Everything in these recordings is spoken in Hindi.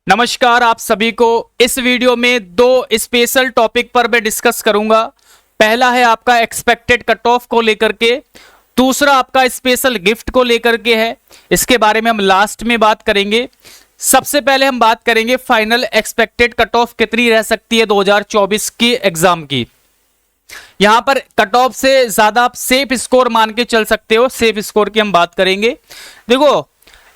नमस्कार आप सभी को। इस वीडियो में दो स्पेशल टॉपिक पर मैं डिस्कस करूंगा। पहला है आपका एक्सपेक्टेड कट ऑफ को लेकर के, दूसरा आपका स्पेशल गिफ्ट को लेकर के है। इसके बारे में हम लास्ट में बात करेंगे। सबसे पहले हम बात करेंगे फाइनल एक्सपेक्टेड कट ऑफ कितनी रह सकती है 2024 की एग्जाम की। यहां पर कट ऑफ से ज्यादा आप सेफ स्कोर मान के चल सकते हो। सेफ स्कोर की हम बात करेंगे। देखो,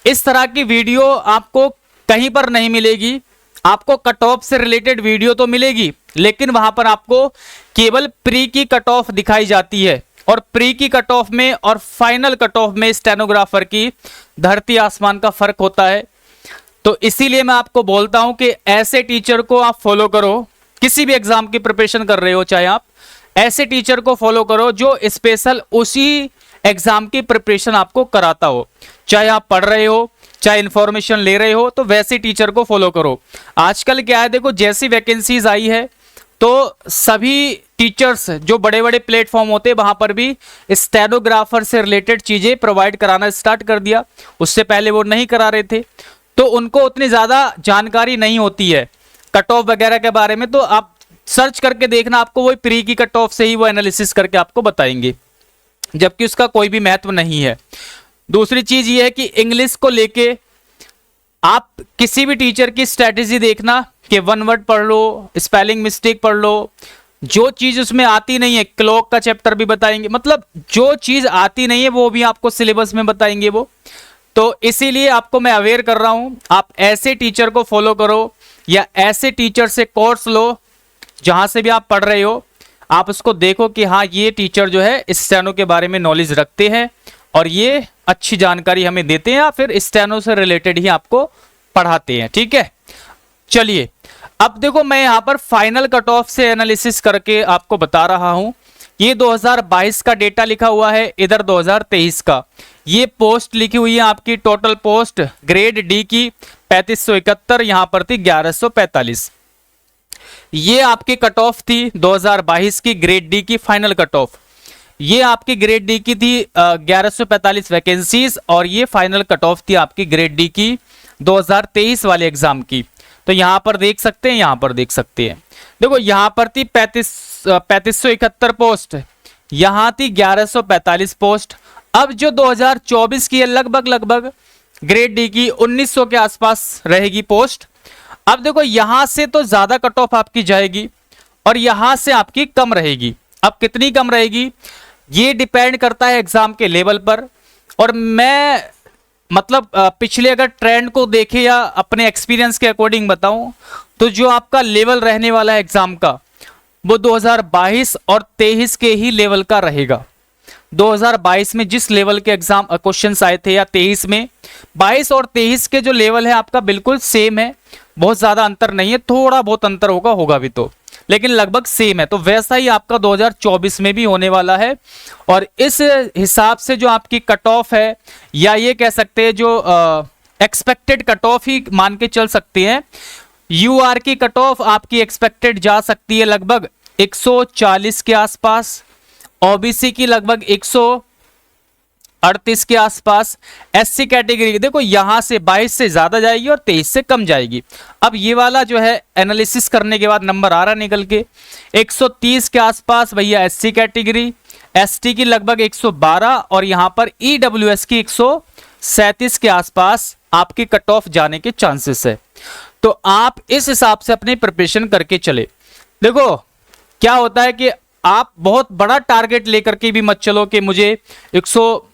इस तरह की वीडियो आपको कहीं पर नहीं मिलेगी। आपको कट ऑफ से रिलेटेड वीडियो तो मिलेगी, लेकिन वहां पर आपको केवल प्री की कट ऑफ दिखाई जाती है, और प्री की कट ऑफ में और फाइनल कट ऑफ में स्टेनोग्राफर की धरती आसमान का फर्क होता है। तो इसीलिए मैं आपको बोलता हूं कि ऐसे टीचर को आप फॉलो करो। किसी भी एग्जाम की प्रिपरेशन कर रहे हो, चाहे आप ऐसे टीचर को फॉलो करो जो स्पेशल उसी एग्जाम की प्रिपरेशन आपको कराता हो। चाहे आप पढ़ रहे हो, चाहे इंफॉर्मेशन ले रहे हो, तो वैसे टीचर को फॉलो करो। आजकल क्या है, देखो, जैसी वैकेंसीज आई है तो सभी टीचर्स जो बड़े बड़े प्लेटफॉर्म होते हैं वहां पर भी स्टेनोग्राफर से रिलेटेड चीजें प्रोवाइड कराना स्टार्ट कर दिया। उससे पहले वो नहीं करा रहे थे, तो उनको उतनी ज्यादा जानकारी नहीं होती है कट ऑफ वगैरह के बारे में। तो आप सर्च करके देखना, आपको वही प्री की कट ऑफ से ही वो एनालिसिस करके आपको बताएंगे, जबकि उसका कोई भी महत्व नहीं है। दूसरी चीज ये है कि इंग्लिश को लेके आप किसी भी टीचर की स्ट्रेटेजी देखना कि वन वर्ड पढ़ लो, स्पेलिंग मिस्टेक पढ़ लो, जो चीज उसमें आती नहीं है। क्लॉक का चैप्टर भी बताएंगे, मतलब जो चीज आती नहीं है वो भी आपको सिलेबस में बताएंगे वो। तो इसीलिए आपको मैं अवेयर कर रहा हूं, आप ऐसे टीचर को फॉलो करो या ऐसे टीचर से कोर्स लो। जहां से भी आप पढ़ रहे हो, आप उसको देखो कि हाँ, ये टीचर जो है स्टेनो के बारे में नॉलेज रखते हैं और ये अच्छी जानकारी हमें देते हैं, या फिर स्टेनो से रिलेटेड ही आपको पढ़ाते हैं। ठीक है, चलिए अब देखो, मैं यहां पर फाइनल कट ऑफ से एनालिसिस करके आपको बता रहा हूं। ये 2022 का डेटा लिखा हुआ है, इधर 2023 का। ये पोस्ट लिखी हुई है आपकी, टोटल पोस्ट ग्रेड डी की 3571, यहां पर थी 1145। ये आपकी कट ऑफ थी 2022 की ग्रेड डी की फाइनल कट ऑफ। ये आपकी ग्रेड डी की थी 1145 वैकेंसीज, और ये फाइनल कट ऑफ थी आपकी ग्रेड डी की 2023 वाले एग्जाम की। तो यहां पर देख सकते हैं, यहां पर देख सकते हैं। देखो, यहां पर थी 3571 पोस्ट, यहां थी 1145 पोस्ट। अब जो 2024 की है, लगभग ग्रेड डी की 1900 के आसपास रहेगी पोस्ट। अब देखो, यहां से तो ज्यादा कट ऑफ आपकी जाएगी और यहां से आपकी कम रहेगी। अब कितनी कम रहेगी ये डिपेंड करता है एग्जाम के लेवल पर। और मैं मतलब पिछले अगर ट्रेंड को देखे या अपने एक्सपीरियंस के अकॉर्डिंग बताऊं, तो जो आपका लेवल रहने वाला है एग्जाम का, वो 2022 और 23 के ही लेवल का रहेगा। 2022 में जिस लेवल के एग्जाम क्वेश्चंस आए थे, या 23 में, 22 और 23 के जो लेवल है आपका बिल्कुल सेम है। बहुत ज्यादा अंतर नहीं है, थोड़ा बहुत अंतर होगा भी तो, लेकिन लगभग सेम है। तो वैसा ही आपका 2024 में भी होने वाला है। और इस हिसाब से जो आपकी कट ऑफ है, या ये कह सकते हैं जो एक्सपेक्टेड कट ऑफ ही मान के चल सकते हैं। यूआर की कट ऑफ आपकी एक्सपेक्टेड जा सकती है लगभग 140 के आसपास, ओबीसी की लगभग 138 के आसपास। एससी कैटेगरी देखो, यहां से 22 से ज्यादा जाएगी और 23 से कम जाएगी। अब ये वाला जो है एनालिसिस करने के बाद नंबर आ रहा निकल के 130 के आसपास भैया एससी कैटेगरी, एसटी की लगभग 112, और यहां पर ईडब्ल्यूएस की 137 के आसपास आपकी कट ऑफ जाने के चांसेस है। तो आप इस हिसाब से अपनी प्रिपरेशन करके चले। देखो, क्या होता है कि आप बहुत बड़ा टारगेट लेकर के भी मत चलो कि मुझे 100,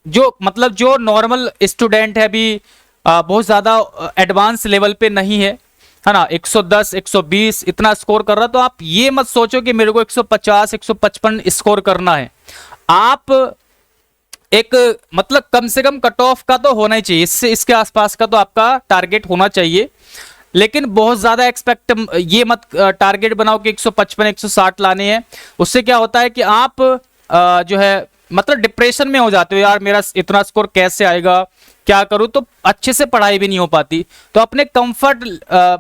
जो मतलब जो नॉर्मल स्टूडेंट है अभी बहुत ज्यादा एडवांस लेवल पे नहीं है, है ना, 110 120 इतना स्कोर कर रहा, तो आप ये मत सोचो कि मेरे को 150 155 स्कोर करना है। आप एक मतलब कम से कम कट ऑफ का तो होना ही चाहिए, इससे इसके आसपास का तो आपका टारगेट होना चाहिए। लेकिन बहुत ज्यादा एक्सपेक्ट ये मत टारगेट बनाओ कि 155 160 लाने हैं। उससे क्या होता है कि आप जो है मतलब डिप्रेशन में हो जाते हो, यार मेरा इतना स्कोर कैसे आएगा, क्या करूं, तो अच्छे से पढ़ाई भी नहीं हो पाती। तो अपने कंफर्ट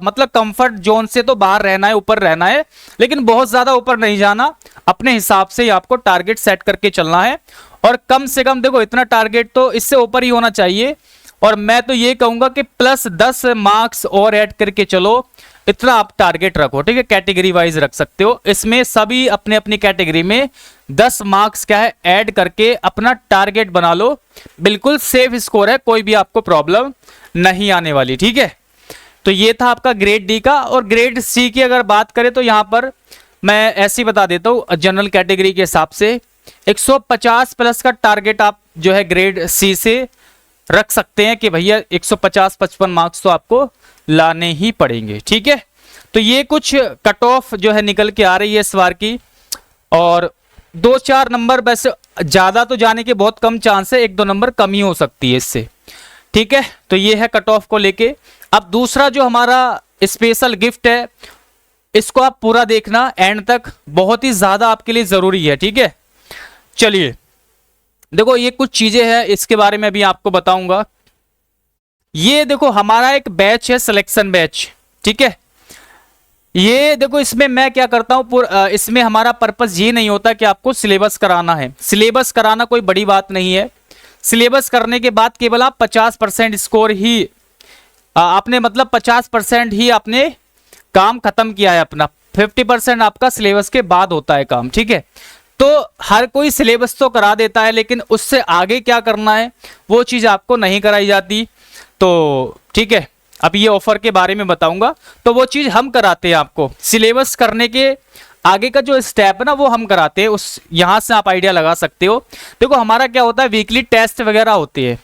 मतलब कंफर्ट जोन से तो बाहर रहना है, ऊपर रहना है, लेकिन बहुत ज्यादा ऊपर नहीं जाना। अपने हिसाब से ही आपको टारगेट सेट करके चलना है। और कम से कम देखो, इतना टारगेट तो इससे ऊपर ही होना चाहिए। और मैं तो ये कहूंगा कि +10 मार्क्स और ऐड करके चलो, इतना आप टारगेट रखो, ठीक है। कैटेगरी वाइज रख सकते हो, इसमें सभी अपने अपनी कैटेगरी में 10 मार्क्स क्या है ऐड करके अपना टारगेट बना लो। बिल्कुल सेफ स्कोर है, कोई भी आपको प्रॉब्लम नहीं आने वाली, ठीक है। तो ये था आपका ग्रेड डी का। और ग्रेड सी की अगर बात करें तो यहां पर मैं ऐसे ही बता देता हूं, जनरल कैटेगरी के हिसाब से 150 प्लस का टारगेट आप जो है ग्रेड सी से रख सकते हैं कि भैया 150-55 मार्क्स तो आपको लाने ही पड़ेंगे, ठीक है। तो ये कुछ कट ऑफ जो है निकल के आ रही है इस बार की, और 2-4 नंबर, वैसे ज्यादा तो जाने के बहुत कम चांस है, 1-2 नंबर कम ही हो सकती है इससे, ठीक है। तो ये है कट ऑफ को लेके। अब दूसरा जो हमारा स्पेशल गिफ्ट है, इसको आप पूरा देखना एंड तक, बहुत ही ज्यादा आपके लिए जरूरी है, ठीक है। चलिए देखो, ये कुछ चीजें हैं, इसके बारे में भी आपको बताऊंगा। ये देखो हमारा एक बैच है, सिलेक्शन बैच, ठीक है। ये देखो, इसमें मैं क्या करता हूं, इसमें हमारा पर्पस ये नहीं होता कि आपको सिलेबस कराना है। सिलेबस कराना कोई बड़ी बात नहीं है। सिलेबस करने के बाद केवल आप 50% स्कोर ही आपने, मतलब 50% ही आपने काम खत्म किया है अपना, 50% आपका सिलेबस के बाद होता है काम, ठीक है। तो हर कोई सिलेबस तो करा देता है, लेकिन उससे आगे क्या करना है वो चीज आपको नहीं कराई जाती। तो ठीक है, अब ये ऑफर के बारे में बताऊंगा, तो वो चीज हम कराते हैं आपको। सिलेबस करने के आगे का जो स्टेप है ना, वो हम कराते हैं। उस यहां से आप आइडिया लगा सकते हो। देखो हमारा क्या होता है, वीकली टेस्ट वगैरह होती है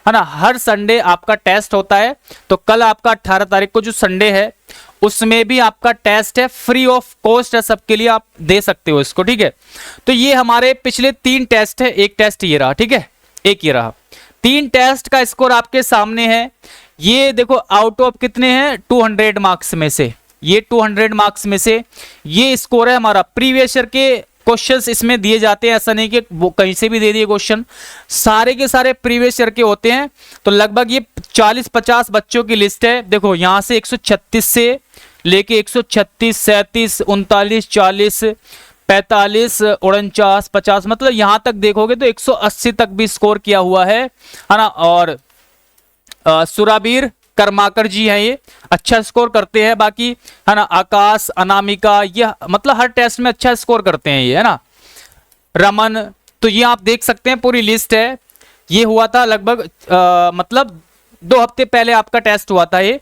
ना, हर संडे आपका टेस्ट होता है। तो कल आपका 18 तारीख को जो संडे है, उसमें भी आपका टेस्ट है, फ्री ऑफ कॉस्ट है सबके लिए, आप दे सकते हो इसको, ठीक है। तो ये हमारे पिछले 3 टेस्ट है, एक टेस्ट ये रहा, ठीक है, एक ये रहा। 3 टेस्ट का स्कोर आपके सामने है। ये देखो आउट ऑफ कितने हैं, 200 मार्क्स में से, ये 200 मार्क्स में से ये स्कोर है हमारा। प्रीवियस ईयर के क्वेश्चंस इसमें दिए जाते हैं, ऐसा नहीं कि वो कहीं से भी दे दिए क्वेश्चन, सारे के सारे प्रीवियस ईयर के होते हैं। तो लगभग ये 40-50 बच्चों की लिस्ट है। देखो यहां से 136 से लेके 136, 37, 39, 40, 45, 49, 50, मतलब यहां तक देखोगे तो 180 तक भी स्कोर किया हुआ है ना। और सुराबीर कर्माकर जी हैं, ये अच्छा स्कोर करते हैं। बाकी है ना, आकाश, अनामिका, ये मतलब हर टेस्ट में अच्छा स्कोर करते हैं ये, है ना। रमन, तो ये आप देख सकते हैं, पूरी लिस्ट है। ये हुआ था लगभग मतलब 2 हफ्ते पहले आपका टेस्ट हुआ था ये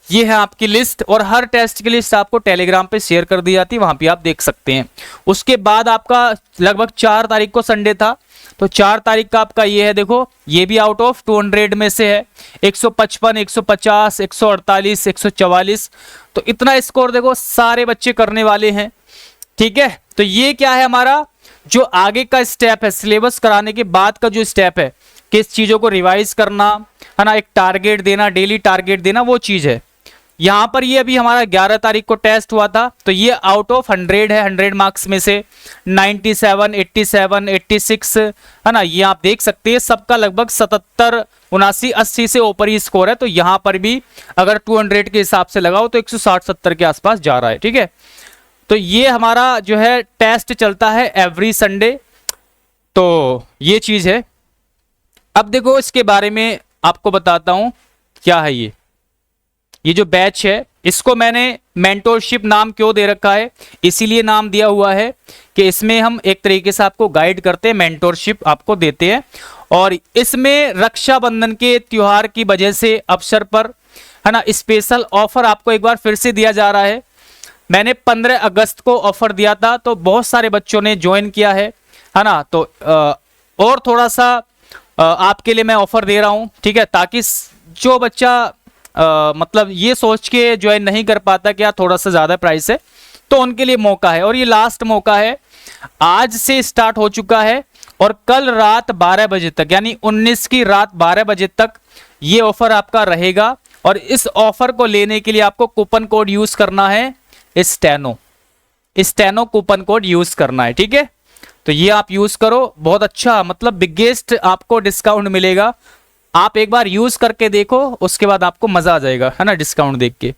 है आपकी लिस्ट। और हर टेस्ट की लिस्ट आपको टेलीग्राम पे शेयर कर दी जाती है, वहां पे आप देख सकते हैं। उसके बाद आपका लगभग 4 तारीख को संडे था, तो 4 तारीख का आपका ये है, देखो ये भी आउट ऑफ 200 में से है। 155, 150, 148, 144, तो इतना स्कोर देखो सारे बच्चे करने वाले हैं, ठीक है। तो ये क्या है हमारा जो आगे का स्टेप है, सिलेबस कराने के बाद का जो स्टेप है, किस चीजों को रिवाइज करना है ना, एक टारगेट देना, डेली टारगेट देना, वो चीज है। यहां पर ये अभी हमारा 11 तारीख को टेस्ट हुआ था, तो ये आउट ऑफ 100 है, 100 मार्क्स में से 97, 87, 86 है ना। ये आप देख सकते हैं सबका लगभग 77, 79, 80 से ऊपर ही स्कोर है। तो यहां पर भी अगर 200 के हिसाब से लगाओ तो 160-70 के आसपास जा रहा है, ठीक है। तो ये हमारा जो है टेस्ट चलता है एवरी संडे, तो ये चीज है। अब देखो इसके बारे में आपको बताता हूं क्या है ये जो बैच है, इसको मैंने मेंटोरशिप नाम क्यों दे रखा है, इसीलिए नाम दिया हुआ है कि इसमें हम एक तरीके से आपको गाइड करते हैं, मेंटोरशिप आपको देते हैं। और इसमें रक्षाबंधन के त्योहार की वजह से अवसर पर है ना, स्पेशल ऑफर आपको एक बार फिर से दिया जा रहा है। मैंने 15 अगस्त को ऑफर दिया था, तो बहुत सारे बच्चों ने ज्वाइन किया है ना। तो और थोड़ा सा आपके लिए मैं ऑफर दे रहा हूं, ठीक है, ताकि जो बच्चा मतलब ये सोच के ज्वाइन नहीं कर पाता कि यार थोड़ा सा ज्यादा प्राइस है, तो उनके लिए मौका है। और ये लास्ट मौका है, आज से स्टार्ट हो चुका है और कल रात 12 बजे तक, यानी 19 की रात 12 बजे तक ये ऑफर आपका रहेगा। और इस ऑफर को लेने के लिए आपको कूपन कोड यूज करना है, स्टेनो कूपन कोड यूज करना है, ठीक है। तो ये आप यूज करो, बहुत अच्छा, मतलब बिगेस्ट आपको डिस्काउंट मिलेगा। आप एक बार यूज करके देखो, उसके बाद आपको मजा आ जाएगा, है ना, डिस्काउंट देख के।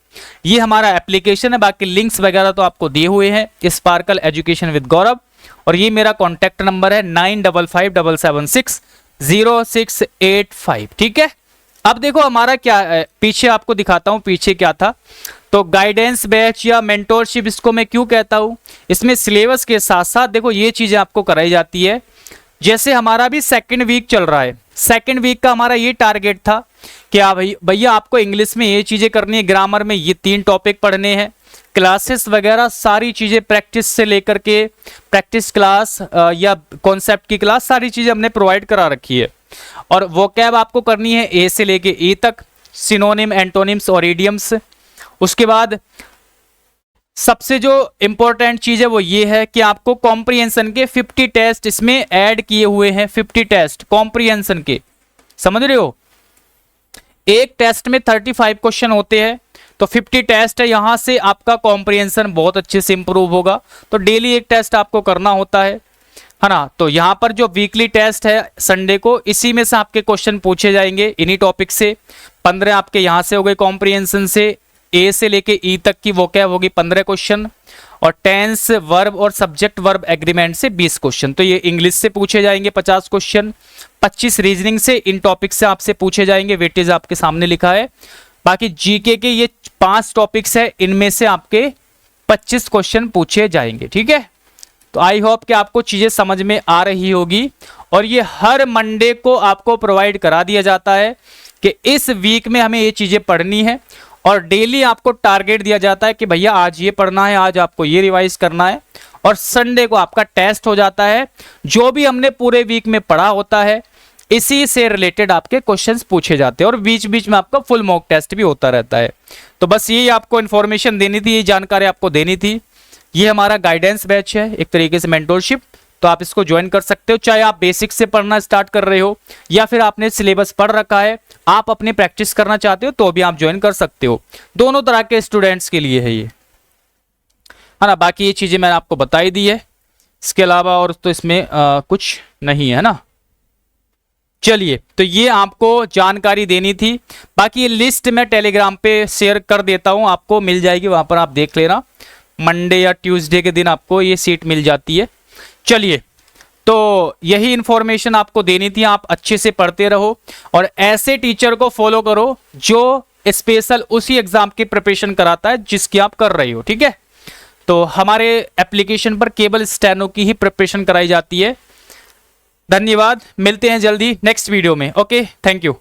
ये हमारा एप्लीकेशन है, बाकी लिंक्स वगैरह तो आपको दिए हुए हैं, स्पार्कल एजुकेशन विद गौरव। और ये मेरा कॉन्टैक्ट नंबर है 9557760685, ठीक है। अब देखो हमारा क्या है, पीछे आपको दिखाता हूं पीछे क्या था। तो गाइडेंस बैच या मेंटोरशिप इसको मैं क्यों कहता हूं, इसमें सिलेबस के साथ साथ देखो ये चीजें आपको कराई जाती है। जैसे हमारा भी सेकंड वीक चल रहा है, सेकंड वीक का हमारा ये टारगेट था कि भैया आपको इंग्लिश में ये चीजें करनी है, ग्रामर में ये 3 टॉपिक पढ़ने हैं, क्लासेस वगैरह सारी चीजें प्रैक्टिस से लेकर के प्रैक्टिस क्लास या कॉन्सेप्ट की क्लास सारी चीजें हमने प्रोवाइड करा रखी है। और वोकैब आपको करनी है ए से लेके ई तक, सिनोनिम, एंटोनिम्स और इडियम्स। उसके बाद सबसे जो इंपॉर्टेंट चीज है वो ये है कि आपको कॉम्प्रिहेंशन के 50 टेस्ट इसमें ऐड किए हुए हैं। 50 टेस्ट कॉम्प्रिहेंशन के, समझ रहे हो, एक टेस्ट में 35 क्वेश्चन होते हैं, तो 50 टेस्ट है, यहां से आपका कॉम्प्रिहेंशन बहुत अच्छे से इंप्रूव होगा। तो डेली एक टेस्ट आपको करना होता है ना। तो यहाँ पर जो वीकली टेस्ट है संडे को, इसी में से आपके क्वेश्चन पूछे जाएंगे इन्हीं टॉपिक से। 15 आपके यहाँ से हो गए कॉम्प्रिहेंशन से, ए से लेके ई तक की वोकैब होगी 15 क्वेश्चन, और टेंस, वर्ब और सब्जेक्ट वर्ब एग्रीमेंट से 20 क्वेश्चन। तो ये इंग्लिश से पूछे जाएंगे 50 क्वेश्चन, 25 रीजनिंग से, इन टॉपिक से आपसे पूछे जाएंगे, वेटेज आपके सामने लिखा है। बाकी जीके के ये 5 टॉपिक्स है, इनमें से आपके 25 क्वेश्चन पूछे जाएंगे, ठीक है। तो आई होप कि आपको चीजें समझ में आ रही होगी। और ये हर मंडे को आपको प्रोवाइड करा दिया जाता है कि इस वीक में हमें ये चीजें पढ़नी है, और डेली आपको टारगेट दिया जाता है कि भैया आज ये पढ़ना है, आज आपको ये रिवाइज करना है। और संडे को आपका टेस्ट हो जाता है, जो भी हमने पूरे वीक में पढ़ा होता है इसी से रिलेटेड आपके क्वेश्चंस पूछे जाते हैं, और बीच बीच में आपका फुल मॉक टेस्ट भी होता रहता है। तो बस यही आपको इन्फॉर्मेशन देनी थी, ये जानकारी आपको देनी थी। ये हमारा गाइडेंस बैच है, एक तरीके से मेंटोरशिप, तो आप इसको ज्वाइन कर सकते हो, चाहे आप बेसिक से पढ़ना स्टार्ट कर रहे हो या फिर आपने सिलेबस पढ़ रखा है, आप अपनी प्रैक्टिस करना चाहते हो तो भी आप ज्वाइन कर सकते हो। दोनों तरह के स्टूडेंट्स के लिए है ये, है ना। बाकी ये चीजें मैंने आपको बताई दी है, इसके अलावा और तो इसमें कुछ नहीं है ना। चलिए, तो ये आपको जानकारी देनी थी। बाकी ये लिस्ट मैं टेलीग्राम पे शेयर कर देता हूं, आपको मिल जाएगी, वहां पर आप देख लेना। मंडे या ट्यूसडे के दिन आपको ये सीट मिल जाती है। चलिए, तो यही इंफॉर्मेशन आपको देनी थी। आप अच्छे से पढ़ते रहो और ऐसे टीचर को फॉलो करो जो स्पेशल उसी एग्जाम की प्रिपरेशन कराता है जिसकी आप कर रही हो, ठीक है। तो हमारे एप्लीकेशन पर केवल स्टेनो की ही प्रिपरेशन कराई जाती है। धन्यवाद, मिलते हैं जल्दी नेक्स्ट वीडियो में। Okay, thank you.